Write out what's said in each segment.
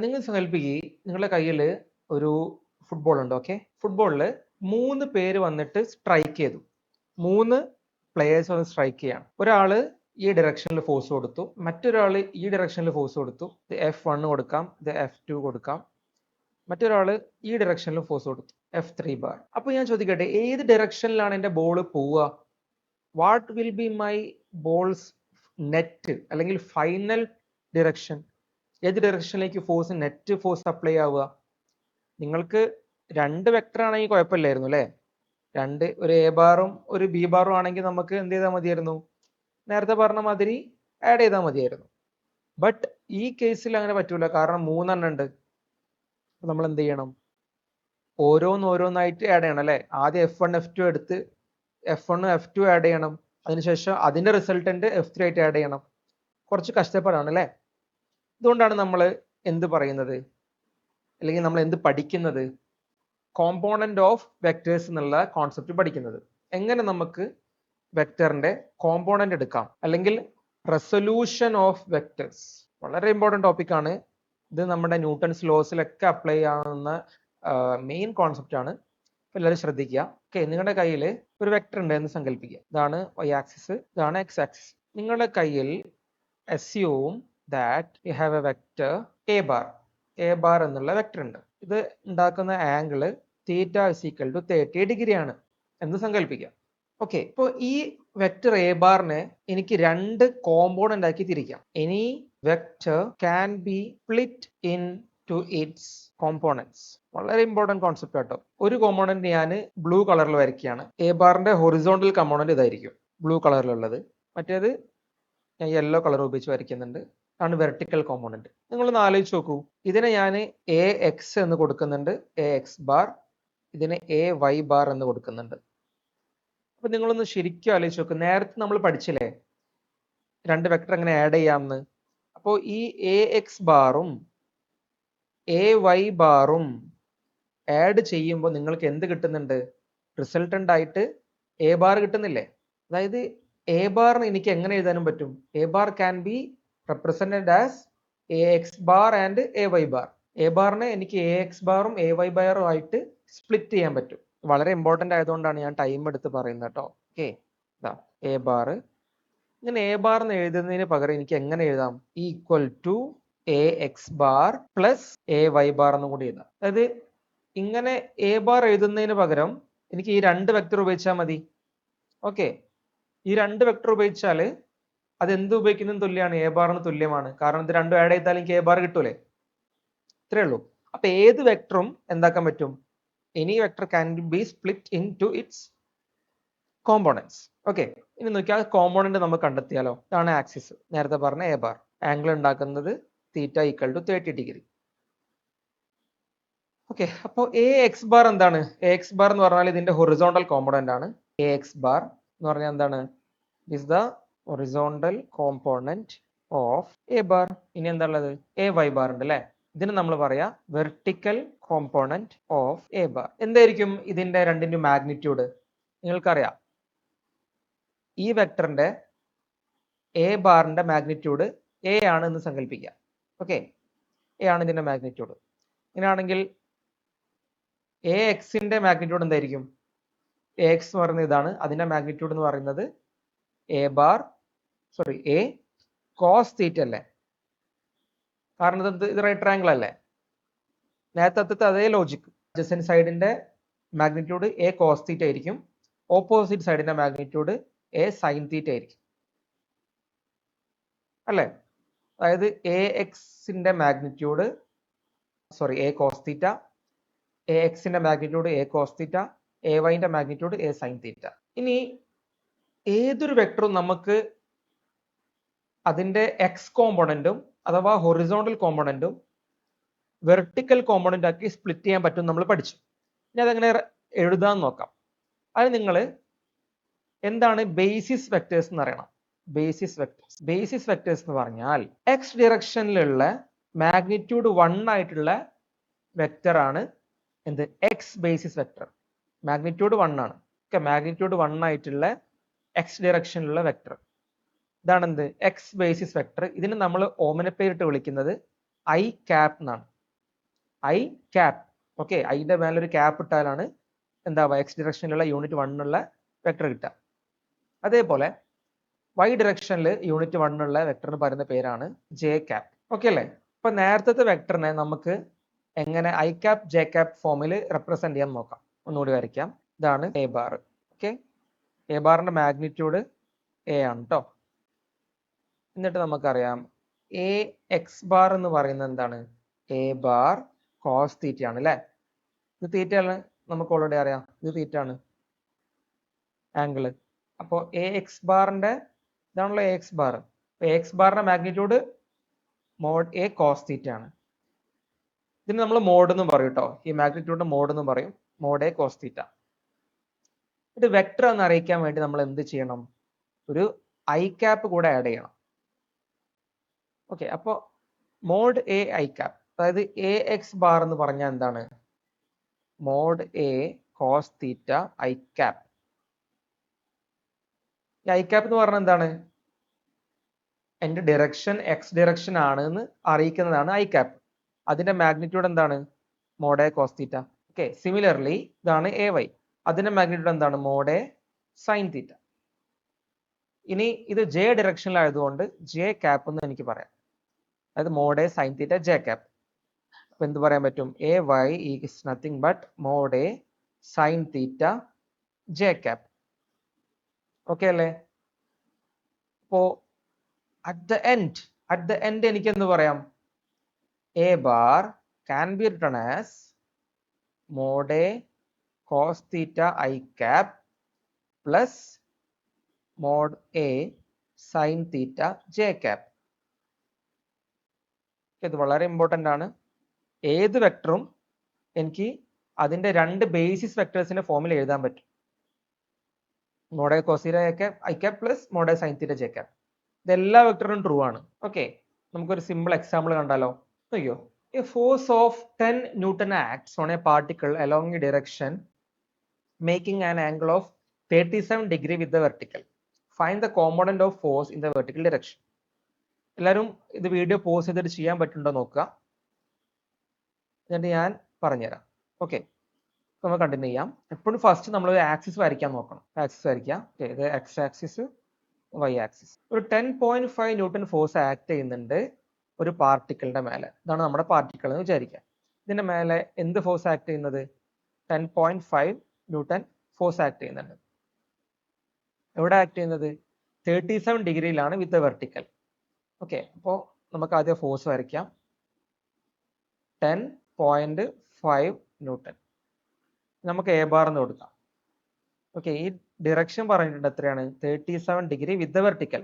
നിങ്ങൾ സങ്കല്പിക്കുക നിങ്ങളുടെ കയ്യിൽ ഒരു ഫുട്ബോൾ ഉണ്ട്. ഓക്കെ, ഫുട്ബോളിൽ 3 പേര് വന്നിട്ട് സ്ട്രൈക്ക് ചെയ്തു. 3 പ്ലേയേഴ്സ് വന്ന് സ്ട്രൈക്ക് ചെയ്യാണ്. ഒരാള് ഈ ഡയറക്ഷനിൽ ഫോഴ്സ് കൊടുത്തു, മറ്റൊരാൾ ഈ ഡയറക്ഷനിൽ ഫോഴ്സ് കൊടുത്തു. ഇത് F1 കൊടുക്കാം, ഇത് F2 കൊടുക്കാം. മറ്റൊരാൾ ഈ ഡയറക്ഷനിൽ ഫോഴ്സ് കൊടുത്തു, F3 ബാർ. അപ്പൊ ഞാൻ ചോദിക്കട്ടെ, ഏത് ഡയറക്ഷനിലാണ് എൻ്റെ ബോൾ പോവുക? What will be my balls net അല്ലെങ്കിൽ ഫൈനൽ ഡയറക്ഷൻ? ഏത് ഡയറക്ഷനിലേക്ക് ഫോഴ്സ് നെറ്റ് ഫോഴ്സ് അപ്ലൈ ആവുക? നിങ്ങൾക്ക് 2 വെക്ടർ ആണെങ്കിൽ കുഴപ്പമില്ലായിരുന്നു അല്ലേ? ഒരു എ ബാറും ഒരു ബി ബാറും ആണെങ്കിൽ നമുക്ക് എന്ത് ചെയ്താൽ മതിയായിരുന്നു? നേരത്തെ പറഞ്ഞ മാതിരി ആഡ് ചെയ്താൽ മതിയായിരുന്നു. ബട്ട് ഈ കേസിൽ അങ്ങനെ പറ്റൂല, കാരണം 3 എണ്ണം ഉണ്ട്. നമ്മൾ എന്ത് ചെയ്യണം? ഓരോന്നായിട്ട് ആഡ് ചെയ്യണം അല്ലേ? ആദ്യം F1 F2 എടുത്ത് F1 F2 ആഡ് ചെയ്യണം, അതിനുശേഷം അതിന്റെ റിസൾട്ടന്റ് F3 ആയിട്ട് ആഡ് ചെയ്യണം. കുറച്ച് കഷ്ടപ്പാടാണ് അല്ലേ? ഇതുകൊണ്ടാണ് നമ്മൾ എന്ത് പറയുന്നത്, അല്ലെങ്കിൽ നമ്മൾ എന്ത് പഠിക്കുന്നത്? കോമ്പോണന്റ് ഓഫ് വെക്ടേഴ്സ് എന്നുള്ള കോൺസെപ്റ്റ് പഠിക്കുന്നത്. എങ്ങനെ നമുക്ക് വെക്ടറിന്റെ കോമ്പോണന്റ് എടുക്കാം, അല്ലെങ്കിൽ റെസൊല്യൂഷൻ ഓഫ് വെക്ടേഴ്സ്. വളരെ ഇമ്പോർട്ടന്റ് ടോപ്പിക് ആണ് ഇത്. നമ്മുടെ ന്യൂട്ടൺസ് ലോസിലൊക്കെ അപ്ലൈ ചെയ്യാവുന്ന മെയിൻ കോൺസെപ്റ്റ് ആണ്. എല്ലാവരും ശ്രദ്ധിക്കുക. ഓക്കെ, നിങ്ങളുടെ കയ്യിൽ ഒരു വെക്ടർ ഉണ്ട് എന്ന് സങ്കല്പിക്കുക. ഇതാണ് y ആക്സിസ്, ഇതാണ് x ആക്സിസ്. നിങ്ങളുടെ കയ്യിൽ assume that you have a vector a bar എന്നുള്ള വെക്ടർ ഉണ്ട്. ഇത് ഉണ്ടാക്കുന്ന ആംഗിൾ തീറ്റ = 30 ഡിഗ്രി ആണ് എന്ന് സങ്കല്പിക്കുക. ഓക്കെ, ഇപ്പോൾ ഈ വെക്ടർ എ ബാറിനെ എനിക്ക് 2 കോമ്പോണന്റ് ആക്കി തിരിക്കാം. Any vector can be split into its components. വളരെ ഇമ്പോർട്ടന്റ് കോൺസെപ്റ്റ് ആട്ടോ. ഒരു കോമ്പോണന്റ് ഞാൻ ബ്ലൂ കളറിൽ വരയ്ക്കുകയാണ്. എ ബാറിന്റെ ഹൊറിസോണ്ടൽ കോമ്പോണന്റ് ഇതായിരിക്കും, ബ്ലൂ കളറിലുള്ളത്. മറ്റേത് ഞാൻ യെല്ലോ കളർ ഉപയോഗിച്ച് വരയ്ക്കുന്നുണ്ട്, ആണ് വെർട്ടിക്കൽ കോമ്പോണന്റ്. നിങ്ങളൊന്ന് ആലോചിച്ച് നോക്കൂ. ഇതിനെ ഞാൻ AX എന്ന് കൊടുക്കുന്നുണ്ട്, AX ബാർ. ഇതിനെ AY ബാർ എന്ന് കൊടുക്കുന്നുണ്ട്. അപ്പൊ നിങ്ങളൊന്ന് ശരിക്കും ആലോചിച്ച് നോക്ക്. നേരത്തെ നമ്മൾ പഠിച്ചില്ലേ 2 വെക്ടർ എങ്ങനെ ആഡ് ചെയ്യാമെന്ന്? അപ്പോൾ ഈ AX ബാറും AY ബാറും ആഡ് ചെയ്യുമ്പോൾ നിങ്ങൾക്ക് എന്ത് കിട്ടുന്നുണ്ട്? റിസൾട്ടന്റ് ആയിട്ട് എ ബാർ കിട്ടുന്നില്ലേ? അതായത് എ ബാറിന് എനിക്ക് എങ്ങനെ എഴുതാനും പറ്റും? A bar can be represented as AX bar and AY bar. A ബാറിനെ എനിക്ക് AX ബാറും AY ബാറും ആയിട്ട് സ്പ്ലിറ്റ് ചെയ്യാൻ പറ്റും. വളരെ ഇമ്പോർട്ടന്റ് ആയതുകൊണ്ടാണ് ഞാൻ ടൈം എടുത്ത് പറയുന്നത് കേട്ടോ. Okay, A bar. ഇങ്ങനെ എ ബാർ എന്ന് എഴുതുന്നതിന് പകരം എനിക്ക് എങ്ങനെ എഴുതാം? Equal to AX bar plus AY bar എന്നും കൂടി എഴുതാം. അതായത് ഇങ്ങനെ എ ബാർ എഴുതുന്നതിന് പകരം എനിക്ക് ഈ 2 വെക്ടർ ഉപയോഗിച്ചാൽ മതി. ഓക്കെ, ഈ 2 വെക്ടർ ഉപയോഗിച്ചാൽ അത് എന്ത് ഉപയോഗിക്കുന്നതിന് തുല്യമാണ്? എ ബാറിന് തുല്യമാണ്. കാരണം ഇത് രണ്ടും ആഡ് ചെയ്താൽ എനിക്ക് എ ബാർ കിട്ടൂലേ? ഇത്രേ ഉള്ളൂ. അപ്പൊ ഏത് വെക്ടറും എന്താക്കാൻ പറ്റും? Any vector can be split into its components. Okay, ഇനി നോക്കിയാൽ കോമ്പോണന്റ് നമുക്ക് കണ്ടെത്തിയാലോ? ഇതാണ് ആക്സിസ്, നേരത്തെ പറഞ്ഞ എ ബാർ. ആംഗിൾ ഉണ്ടാക്കുന്നത് തീറ്റ = 30 ഡിഗ്രി. ഓക്കെ, അപ്പോൾ AX ബാർ എന്താണ്? AX ബാർ എന്ന് പറഞ്ഞാൽ ഇതിന്റെ ഹൊറിസോണ്ടൽ കോമ്പോണന്റ് ആണ്. AX ബാർ എന്ന് പറഞ്ഞാൽ എന്താണ്? Is the horizontal component of A bar. ഇനി എന്താ ഉള്ളത്? AY ബാർ ഉണ്ട് അല്ലെ? ഇതിന് നമ്മൾ പറയാ vertical component of A bar. എന്തായിരിക്കും ഇതിന്റെ രണ്ടിന്റെ മാഗ്നിറ്റ്യൂഡ്? നിങ്ങൾക്കറിയാം, ഈ വെക്ടറിന്റെ എ ബാറിന്റെ മാഗ്നിറ്റ്യൂഡ് A ആണ് എന്ന് സങ്കല്പിക്കുക. ഓക്കെ, A ആണ് ഇതിന്റെ മാഗ്നിറ്റ്യൂഡ്. ഇങ്ങനെയാണെങ്കിൽ AXന്റെ മാഗ്നിറ്റ്യൂഡ് എന്തായിരിക്കും? AX എന്ന് പറയുന്നത് ഇതാണ്, അതിന്റെ മാഗ്നിറ്റ്യൂഡ് എന്ന് പറയുന്നത് A cos തീറ്റ അല്ലേ? കാരണം ഇത് റൈറ്റ് ട്രയാങ്കിൾ അല്ലേ? നേരത്തെ അതേ ലോജിക്. അഡ്ജസന്റ് സൈഡിന്റെ മാഗ്നിറ്റ്യൂഡ് A cos തീറ്റ ആയിരിക്കും, ഓപ്പോസിറ്റ് സൈഡിന്റെ മാഗ്നിറ്റ്യൂഡ് A sin തീറ്റ ആയിരിക്കും അല്ലേ? അതായത് AXന്റെ മാഗ്നിറ്റ്യൂഡ് A cos തീറ്റ, AXന്റെ മാഗ്നിറ്റ്യൂഡ് A cos തീറ്റ, AYന്റെ മാഗ്നിറ്റ്യൂഡ് A sin തീറ്റ. ഇനി ഏതൊരു വെക്ടറും നമുക്ക് അതിന്റെ എക്സ് കോമ്പോണന്റും അഥവാ ഹൊറിസോണ്ടൽ കോമ്പോണന്റും വെർട്ടിക്കൽ കോമ്പോണന്റ് ആക്കി സ്പ്ലിറ്റ് ചെയ്യാൻ പറ്റും നമ്മൾ പഠിച്ചു. ഇനി അതെങ്ങനെ എഴുതാൻ നോക്കാം. അത് നിങ്ങൾ എന്താണ് ബേസിസ് വെക്ടേഴ്സ് എന്ന് അറിയണം. ബേസിസ് വെക്ടേഴ്സ് എന്ന് പറഞ്ഞാൽ എക്സ് ഡയറക്ഷനിലുള്ള മാഗ്നിറ്റ്യൂഡ് 1 ആയിട്ടുള്ള വെക്ടർ ആണ് എന്ത്? X basis vector. മാഗ്നിറ്റ്യൂഡ് 1 ആണ്. മാഗ്നിറ്റ്യൂഡ് 1 ആയിട്ടുള്ള എക്സ് ഡയറക്ഷനിലുള്ള വെക്ടർ, ഇതാണ് എന്ത്? X basis vector. ഇതിന് നമ്മൾ ഓമന പേരിട്ട് വിളിക്കുന്നത് ഐ ക്യാപ് എന്നാണ്. I cap. ഓക്കെ, ഐയുടെ മേലെ ഒരു ക്യാപ് ഇട്ടാലാണ് എന്താവുക, എക്സ് ഡിറക്ഷനിലുള്ള യൂണിറ്റ് 1 വെക്ടർ കിട്ടുക. അതേപോലെ വൈ ഡിറക്ഷനിൽ യൂണിറ്റ് 1 വെക്ടറിന് പറയുന്ന പേരാണ് ജെ ക്യാപ്. ഓക്കെ അല്ലേ? അപ്പൊ നേരത്തെ വെക്ടറിനെ നമുക്ക് എങ്ങനെ ഐ ക്യാപ് ജെ ക്യാപ് ഫോമിൽ റെപ്രസെന്റ് ചെയ്യാൻ നോക്കാം. ഒന്നുകൂടി വരയ്ക്കാം. ഇതാണ് എ ബാർ. ഓക്കെ, എ ബാറിന്റെ മാഗ്നിറ്റ്യൂഡ് എ ആണ് കേട്ടോ. എന്നിട്ട് നമുക്കറിയാം എ എക്സ് ബാർ എന്ന് പറയുന്നത് എന്താണ്? എ ബാർ കോസ് തീറ്റ ആണ് അല്ലേ? ഇത് തീറ്റ ആണ്, നമുക്ക് ഓൾറെഡി അറിയാം. ഇത് തീറ്റ ആണ് ആംഗിള്. അപ്പോൾ എ എക്സ് ബാറിന്റെ ഇതാണല്ലോ A X bar. A X ബാറിന്റെ magnitude mod A cos theta ആണ്. ഇതിന് നമ്മൾ മോഡ് എന്നും പറയും കേട്ടോ. ഈ മാഗ്നിറ്റ്യൂഡിന് മോഡ് എന്നും പറയും, മോഡ് എ കോസ് തീറ്റ. ഇത് വെക്ടർ എന്ന് അറിയിക്കാൻ വേണ്ടി നമ്മൾ എന്ത് ചെയ്യണം? ഒരു ഐ ക്യാപ്പ് കൂടെ ആഡ് ചെയ്യണം. ഓക്കെ, അപ്പോ മോഡ് എ ഐ ക്യാപ്പ്, അതായത് എ എക്സ് ബാർ എന്ന് പറഞ്ഞാൽ എന്താണ്? Mod A cos theta I cap. ഈ ഐ ക്യാപ്പ് എന്ന് പറഞ്ഞാൽ എന്താണ്? എന്റെ ഡിറക്ഷൻ എക്സ് ഡിറക്ഷൻ ആണ് എന്ന് അറിയിക്കുന്നതാണ് ഐ ക്യാപ്പ്. അതിന്റെ മാഗ്നിറ്റ്യൂഡ് എന്താണ്? Mod A cos theta. Okay, similarly ഇതാണ് എ വൈ. അതിന്റെ മാഗ്നിറ്റ്യൂഡ് എന്താണ്? Mod A sine theta. ഇനി ഇത് ജെ ഡിറക്ഷനിലായതുകൊണ്ട് ജെ ക്യാപ്പ് എന്ന് എനിക്ക് പറയാം. അതായത് mod A sine theta J cap. അപ്പൊ എന്ത് പറയാൻ പറ്റും? A Y is nothing but mod A sine theta J cap. Okay അല്ലേ? അപ്പോ അറ്റ് ദ എൻഡ് എനിക്ക് എന്ത് പറയാം? A bar can be written as mod a cos theta I cap plus mod a sin theta j cap. ഇത് വളരെ important ആണ്. ഏത് വെക്ടറും എനിക്ക് അതിന്റെ രണ്ട് ബേസിസ് വെക്ടേഴ്സിന്റെ ഫോമിൽ എഴുതാൻ പറ്റും. mod a cos theta I cap plus mod a sin theta j cap. ഇത് എല്ലാ വെക്ടറും ട്രൂ ആണ്. ഓക്കെ, നമുക്കൊരു സിമ്പിൾ എക്സാമ്പിൾ കണ്ടാലോ? അയ്യോ, a force of 10 Newton acts on a particle along a direction making an angle of 37 degree with the vertical. Find the component of force in the vertical direction. എല്ലാവരും ഇത് video pause ചെയ്തിട്ട് ചെയ്യാൻ പറ്റുന്നുണ്ടോ നോക്കുക, എന്നിട്ട് ഞാൻ പറഞ്ഞുതരാം. ഓക്കെ, നമുക്ക് കണ്ടിന്യൂ ചെയ്യാം. എപ്പോഴും ഫസ്റ്റ് നമ്മൾ ഒരു ആക്സിസ് വരയ്ക്കാൻ നോക്കണം. ആക്സിസ് വരയ്ക്കാം. ഇത് എക്സ് ആക്സിസ്, വൈ ആക്സിസ്. ഒരു 10.5 ന്യൂട്ടൺ ഫോഴ്സ് ആക്ട് ചെയ്യുന്നുണ്ട് ഒരു പാർട്ടിക്കിളിന്റെ മേലെ. ഇതാണ് നമ്മുടെ പാർട്ടിക്കിൾ എന്ന് വിചാരിക്കാം. ഇതിന്റെ മേലെ എന്ത് ഫോഴ്സ് ആക്ട് ചെയ്യുന്നത്? 10.5 ന്യൂട്ടൺ ഫോഴ്സ് ആക്ട് ചെയ്യുന്നുണ്ട്. എവിടെ ആക്ട് ചെയ്യുന്നത്? 37 ഡിഗ്രിയിലാണ് വിത്ത് വെർട്ടിക്കൽ. ഓക്കെ, അപ്പോൾ നമുക്ക് ആദ്യം ഫോഴ്സ് വരയ്ക്കാം. 10.5 ന്യൂട്ടൺ. നമുക്ക് എ ബാർ എന്ന് കൊടുക്കാം. ഓക്കെ, ഈ ഡിറക്ഷൻ പറഞ്ഞിട്ടുണ്ട് എത്രയാണ്? 37 degree with vertical.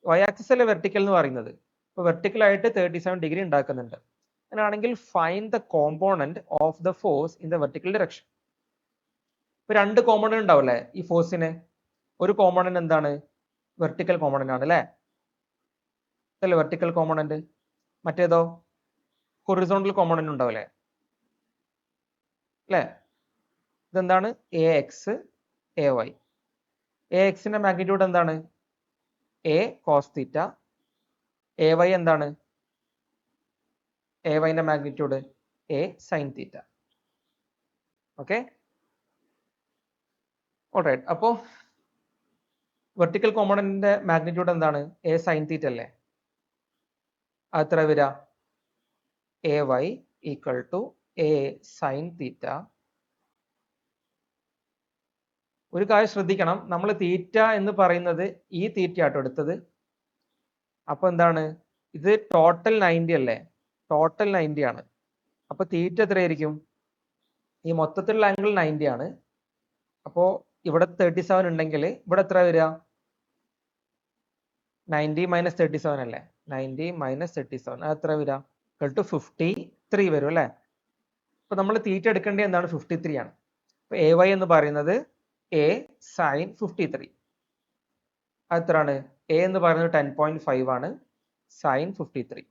Y axis അല്ലേ വെർട്ടിക്കൽ എന്ന് പറയുന്നത്. ഇപ്പൊ വെർട്ടിക്കൽ ആയിട്ട് 37 ഡിഗ്രി ഉണ്ടാക്കുന്നുണ്ട്. അങ്ങനെയാണെങ്കിൽ find the component of the force in the vertical direction. ഇപ്പൊ രണ്ട് കോമ്പോണന്റ് ഉണ്ടാവില്ലേ ഈ ഫോഴ്സിന്? ഒരു കോമ്പോണന്റ് എന്താണ്? വെർട്ടിക്കൽ കോമ്പോണന്റ് ആണ് അല്ലേ? അല്ലേ വെർട്ടിക്കൽ കോമ്പോണന്റ്. മറ്റേതോ ഹൊറിസോണ്ടൽ കോമ്പോണന്റ് ഉണ്ടാവില്ലേ? അല്ലേ? ഇതെന്താണ്? A X A Y. A എക്സിന്റെ മാഗ്നിറ്റ്യൂഡ് എന്താണ്? A cos theta. A Y എന്താണ്? എ വൈന്റെ magnitude A sine theta. Okay, alright. അപ്പോ വെർട്ടിക്കൽ കോമ്പോണന്റിന്റെ മാഗ്നിറ്റ്യൂഡ് എന്താണ്? എ സൈൻ തീറ്റ അല്ലേ? അത്ര വരിക A Y equal to A sine theta. ഒരു കാര്യം ശ്രദ്ധിക്കണം, നമ്മൾ തീറ്റ എന്ന് പറയുന്നത് ഈ തീറ്റ ആട്ടോ എടുത്തത്. അപ്പൊ എന്താണ് ഇത്? ടോട്ടൽ 90 അല്ലേ? ടോട്ടൽ 90 ആണ്. അപ്പൊ തീറ്റ എത്രയായിരിക്കും? ഈ മൊത്തത്തിലുള്ള ആംഗിൾ 90 ആണ്. അപ്പോ ഇവിടെ 37 ഉണ്ടെങ്കിൽ ഇവിടെ എത്ര വരിക? 90 മൈനസ് 37 അല്ലേ? 90 മൈനസ് 37 അത് എത്ര വരിക? ടു 53 വരും അല്ലേ? അപ്പൊ നമ്മൾ തീറ്റ എടുക്കേണ്ടത് എന്താണ്? 53 ആണ്. അപ്പൊ എ വൈ എന്ന് പറയുന്നത് എ സൈൻ 53. അത് എത്രയാണ്? എ എന്ന് പറയുന്നത് 10.5 ആണ്, സൈൻ 53.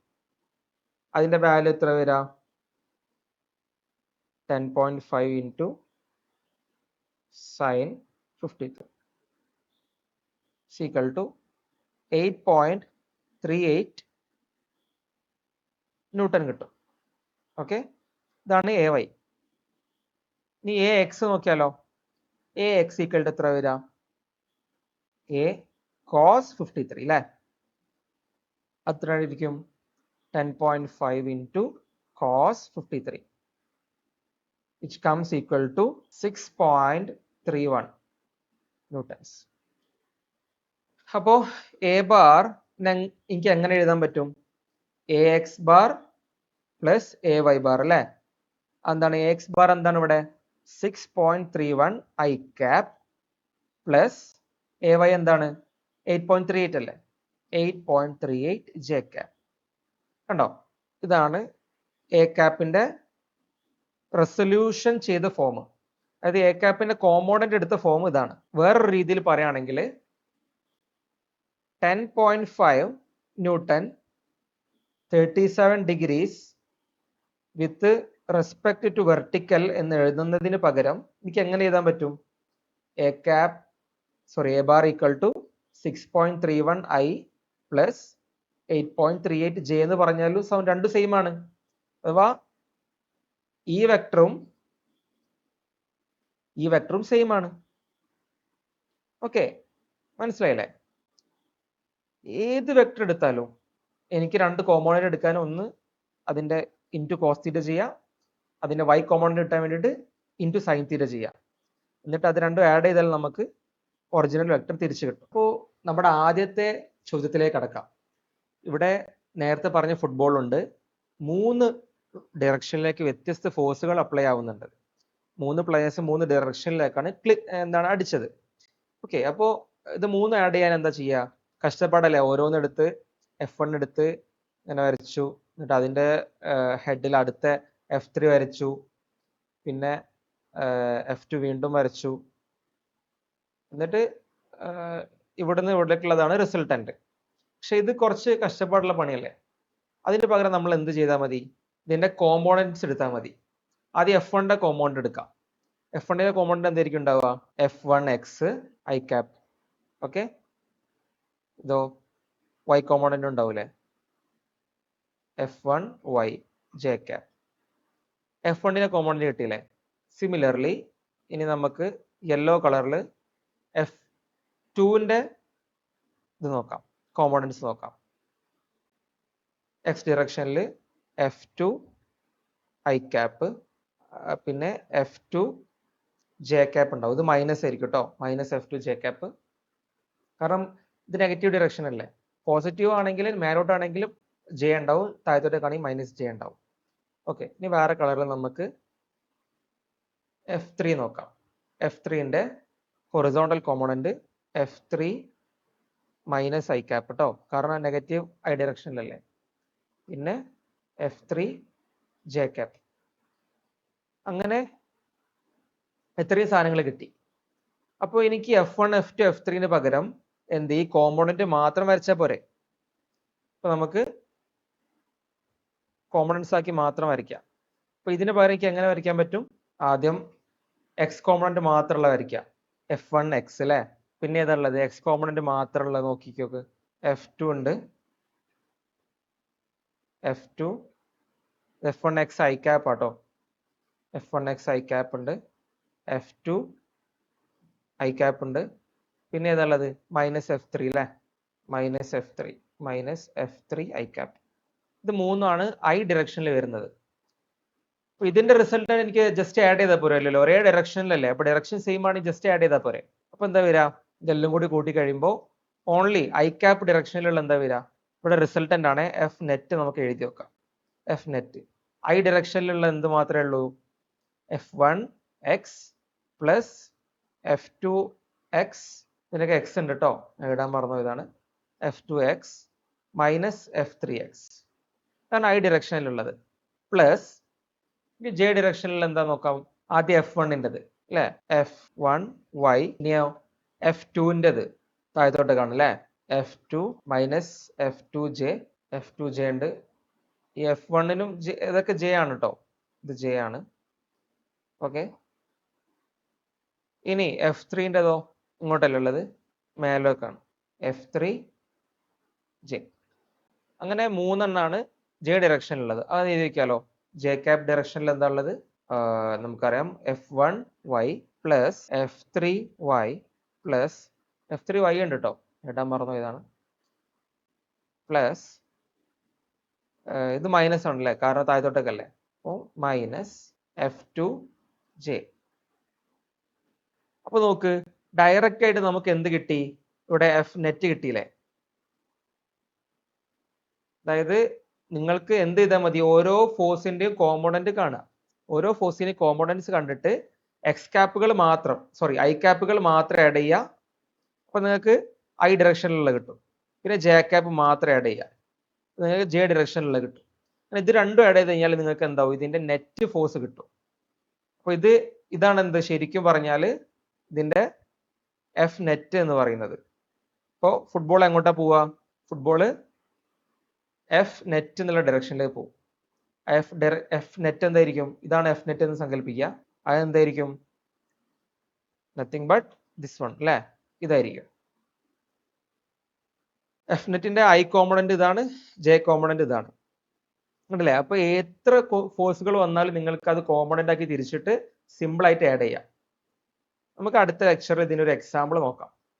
അതിന്റെ വാല്യൂ എത്ര വരാ? 10.5 into sine 53 equal to 8.38 newton കിട്ടും. ഓക്കെ, ഇതാണ് എ വൈ. ഇനി എ എക്സ് നോക്കിയാലോ. എ എക്സ് ഈക്വൽ ടു എത്ര വരാം? എ കോസ് 53 അല്ലേ? അത്ര ആയിരിക്കും 10.5 into cos 53, which comes equal to 6.31 newtons. അപ്പോൾ എ ബാർ എനിക്ക് എങ്ങനെ എഴുതാൻ പറ്റും? A X bar plus A Y bar അല്ലേ? എന്താണ് എ എക്സ് ബാർ? എന്താണ് ഇവിടെ? 6.31 I cap plus A Y എന്താണ്? 8.38 അല്ലേ? 8.38 ജെ ക്യാപ്. കണ്ടോ? ഇതാണ് എ ക്യാപ്പിന്റെ റെസൊല്യൂഷൻ ചെയ്ത ഫോം. അതായത് എ ക്യാപ്പിന്റെ കോമ്പോണന്റ് എടുത്ത ഫോം ഇതാണ്. വേറൊരു രീതിയിൽ പറയുകയാണെങ്കിൽ 10.5 newton 37 degrees with respect to vertical എന്ന് എഴുതുന്നതിന് പകരം എനിക്ക് എങ്ങനെ എഴുതാൻ പറ്റും? A bar equal to 6.31 I plus 8.38 J എന്ന് പറഞ്ഞാലും രണ്ടും സെയിം ആണ്. അഥവാ ഈ വെക്ടറും സെയിം ആണ്. ഓക്കെ, മനസ്സിലായില്ലേ? ഏത് വെക്ടർ എടുത്താലും എനിക്ക് രണ്ട് കോമ്പോണന്റ് എടുക്കാൻ, ഒന്ന് അതിന്റെ ഇൻറ്റു കോസ് തീറ്റ ചെയ്യാം, അതിന്റെ y കോമ്പോണന്റ് കിട്ടാൻ വേണ്ടിയിട്ട് ഇൻറ്റു സൈൻ തീറ്റ ചെയ്യാം. എന്നിട്ട് അത് രണ്ടും ആഡ് ചെയ്താൽ നമുക്ക് ഒറിജിനൽ വെക്ടർ തിരിച്ചു കിട്ടും. അപ്പോൾ നമ്മുടെ ആദ്യത്തെ ചോദ്യത്തിലേക്ക് കടക്കാം. ഇവിടെ നേരത്തെ പറഞ്ഞ ഫുട്ബോൾ ഉണ്ട്, 3 ഡയറക്ഷനിലേക്ക് വ്യത്യസ്ത ഫോഴ്സുകൾ അപ്ലൈ ആവുന്നുണ്ട്. 3 പ്ലേയേഴ്സ് 3 ഡയറക്ഷനിലേക്കാണ് അടിച്ചത്. ഓക്കെ, അപ്പോൾ ഇത് 3 ആഡ് ചെയ്യാൻ എന്താ ചെയ്യുക? കഷ്ടപ്പാടല്ലേ. ഓരോന്നെടുത്ത് F1 എടുത്ത് ഇങ്ങനെ വരച്ചു, എന്നിട്ട് അതിന്റെ ഹെഡിൽ അടുത്ത F3 വരച്ചു, പിന്നെ F2 വീണ്ടും വരച്ചു, എന്നിട്ട് ഇവിടുന്ന് ഇവിടേക്കുള്ളതാണ് റിസൾട്ടന്റ്. പക്ഷെ ഇത് കുറച്ച് കഷ്ടപ്പാടുള്ള പണിയല്ലേ. അതിന് പകരം നമ്മൾ എന്ത് ചെയ്താൽ മതി? ഇതിന്റെ കോമ്പോണന്റ്സ് എടുത്താൽ മതി. ആദ്യം F1ന്റെ കോമ്പോണന്റ് എടുക്കാം. F1ന്റെ കോമ്പോണന്റ് എന്തായിരിക്കും ഉണ്ടാവുക? F1x I cap. ഓക്കെ, ഇതോ y കോമ്പോണന്റ് ഉണ്ടാവൂലേ? F1y j cap. F1ന്റെ കോമ്പോണന്റ് കിട്ടിയില്ലേ? സിമിലർലി ഇനി നമുക്ക് യെല്ലോ കളറിൽ F2ന്റെ ഇത് നോക്കാം, കോമ്പോണന്റ്സ് നോക്കാം. x ഡയറക്ഷനിൽ F2 ഐ ക്യാപ്പ്, പിന്നെ F2 ജെ ക്യാപ്പ് ഉണ്ടാവും. ഇത് മൈനസ് ആയിരിക്കും കേട്ടോ, മൈനസ് F2 ജെ ക്യാപ്പ്. കാരണം ഇത് നെഗറ്റീവ് ഡയറക്ഷൻ അല്ലേ. പോസിറ്റീവ് ആണെങ്കിൽ മേലോട്ടാണെങ്കിലും ജെ ഉണ്ടാവും, താഴത്തോട്ടേക്കാണെങ്കിൽ മൈനസ് ജെ ഉണ്ടാവും. ഓക്കെ, ഇനി വേറെ കളറിൽ നമുക്ക് F3 നോക്കാം. F3ന്റെ horizontal component F3 minus I cap കേട്ടോ, കാരണം നെഗറ്റീവ് ഐ ഡയറക്ഷനിലല്ലേ. പിന്നെ F3 ജെ ക്യാപ്പ്. അങ്ങനെ ഇത്രയും സാധനങ്ങൾ കിട്ടി. അപ്പോൾ എനിക്ക് F1 F2 F3ന് പകരം ഈ കോമ്പോണന്റ് മാത്രം വരച്ചാൽ പോരെ? അപ്പൊ നമുക്ക് കോമ്പോണന്റ്സ് ആക്കി മാത്രം വരയ്ക്കാം. അപ്പൊ ഇതിന് പകരം എനിക്ക് എങ്ങനെ വരയ്ക്കാൻ പറ്റും? ആദ്യം എക്സ് കോമ്പോണന്റ് മാത്രമുള്ള വരയ്ക്കാം, F1x അല്ലേ. പിന്നെ ഏതാണുള്ളത്? എക്സ് കോമ്പോണന്റ് മാത്രമുള്ള നോക്കിക്കോക്ക്. F2 ഉണ്ട്, F2 F1x ഐ ക്യാപ്പ് ആട്ടോ, F1x ഐ ക്യാപ്പ് ഉണ്ട്, F2 ഐ ക്യാപ്പ് ഉണ്ട്. പിന്നെ ഏതാണുള്ളത്? മൈനസ് F3 അല്ലേ, മൈനസ് F3 ഐ ക്യാപ്പ്. ഇത് മൂന്നാണ് ഐ ഡയറക്ഷനിൽ വരുന്നത്. അപ്പൊ ഇതിന്റെ റിസൾട്ട് എനിക്ക് ജസ്റ്റ് ആഡ് ചെയ്താൽ പോരെ? അല്ലല്ലോ, ഒരേ ഡയറക്ഷനിലല്ലേ. അപ്പൊ ഡയറക്ഷൻ സെയിം ആണ്, ജസ്റ്റ് ആഡ് ചെയ്താൽ പോരെ? അപ്പൊ എന്താ വരിക? ഇതെല്ലാം കൂടി കൂട്ടി കഴിയുമ്പോൾ ഓൺലി ഐ ക്യാപ്പ് ഡയറക്ഷനിലുള്ള എന്താ വരിക? ഇവിടെ റിസൾട്ടന്റ് ആണ് എഫ് നെറ്റ്. നമുക്ക് എഴുതി വെക്കാം, എഫ് നെറ്റ്. ഐ ഡയറക്ഷനിലുള്ള എന്ത് മാത്രമേ ഉള്ളൂ? F1x പ്ലസ് F2x, ഇതിനൊക്കെ എക്സ് ഉണ്ട് കേട്ടോ, എഴുതാൻ മറന്നു ഇതാണ്, F2x മൈനസ് F3x ഇതാണ് ഐ ഡയറക്ഷനിലുള്ളത്. പ്ലസ് ജെ ഡയറക്ഷനിൽ എന്താ നോക്കാം. ആദ്യം F1ൻ്റെത് അല്ലെ, F1y. ഇനിയോ F2ൻ്റെത് താഴത്തോട്ട് കാണും അല്ലെ, F2 മൈനസ് F2j ഉണ്ട്. ഈ F1നും ഇതൊക്കെ J ആണ് കേട്ടോ, ഇത് J ആണ്. ഓക്കെ, ഇനി F3ൻ്റെതോ ഇങ്ങോട്ടല്ലേ ഉള്ളത്, മേലോക്കാണ്, F3j. അങ്ങനെ മൂന്നെണ്ണാണ് ജെ ഡയറക്ഷനിലുള്ളത് അത് എഴുതി വെക്കാലോ. ജെ ക്യാപ് ഡയറക്ഷനിൽ എന്താ ഉള്ളത്? നമുക്കറിയാം F1y plus F3y plus F3y ഉണ്ട് കേട്ടോ, ഇടാൻ മറന്നു ഇതാണ്, പ്ലസ് ഇത് മൈനസ് ആണല്ലേ കാരണം താഴത്തോട്ടേക്കല്ലേ, അപ്പോൾ മൈനസ് F2j. അപ്പൊ നോക്ക്, ഡയറക്റ്റ് ആയിട്ട് നമുക്ക് എന്ത് കിട്ടി? ഇവിടെ എഫ് നെറ്റ് കിട്ടിയില്ലേ? അതായത് നിങ്ങൾക്ക് എന്ത് ചെയ്താൽ മതി, ഓരോ ഫോഴ്സിന്റെയും കോമ്പോണന്റ് കാണുക, ഓരോ ഫോഴ്സിന്റെയും കോമ്പോണന്റ്സ് കണ്ടിട്ട് എക്സ് ക്യാപ്പുകൾ മാത്രം ഐ ക്യാപ്പുകൾ മാത്രം ആഡ് ചെയ്യുക. അപ്പൊ നിങ്ങൾക്ക് ഐ ഡയറക്ഷനിലുള്ള കിട്ടും. പിന്നെ ജെ ക്യാപ്പ് മാത്രം ആഡ് ചെയ്യുക, നിങ്ങൾക്ക് ജെ ഡയറക്ഷനിലുള്ള കിട്ടും. ഇത് രണ്ടും ആഡ് ചെയ്ത് കഴിഞ്ഞാൽ നിങ്ങൾക്ക് എന്താവും? ഇതിന്റെ നെറ്റ് ഫോഴ്സ് കിട്ടും. അപ്പൊ ഇതാണ് എന്ത് ശരിക്കും പറഞ്ഞാൽ ഇതിന്റെ എഫ് നെറ്റ് എന്ന് പറയുന്നത്. ഇപ്പോൾ ഫുട്ബോൾ എങ്ങോട്ടാ പോവുക? ഫുട്ബോള് എഫ് നെറ്റ് എന്നുള്ള ഡയറക്ഷനിലേക്ക് പോകും. എഫ് നെറ്റ് എന്തായിരിക്കും? ഇതാണ് എഫ് നെറ്റ് എന്ന് സങ്കല്പിക്കുക. അതെന്തായിരിക്കും? നത്തിങ് ബട്ട് ദിസ് വൺ അല്ലേ, ഇതായിരിക്കും എഫ് നെറ്റിന്റെ ഐ കോമ്പണന്റ്. ഇതാണ് ജെ കോമ്പണന്റ്, ഇതാണ്. ഉണ്ടല്ലേ? അപ്പൊ എത്ര ഫോഴ്സുകൾ വന്നാലും നിങ്ങൾക്ക് അത് കോമ്പണന്റ് ആക്കി തിരിച്ചിട്ട് സിമ്പിൾ ആയിട്ട് ആഡ് ചെയ്യാം. നമുക്ക് അടുത്ത ലെക്ചറിൽ ഇതിനൊരു എക്സാമ്പിൾ നോക്കാം.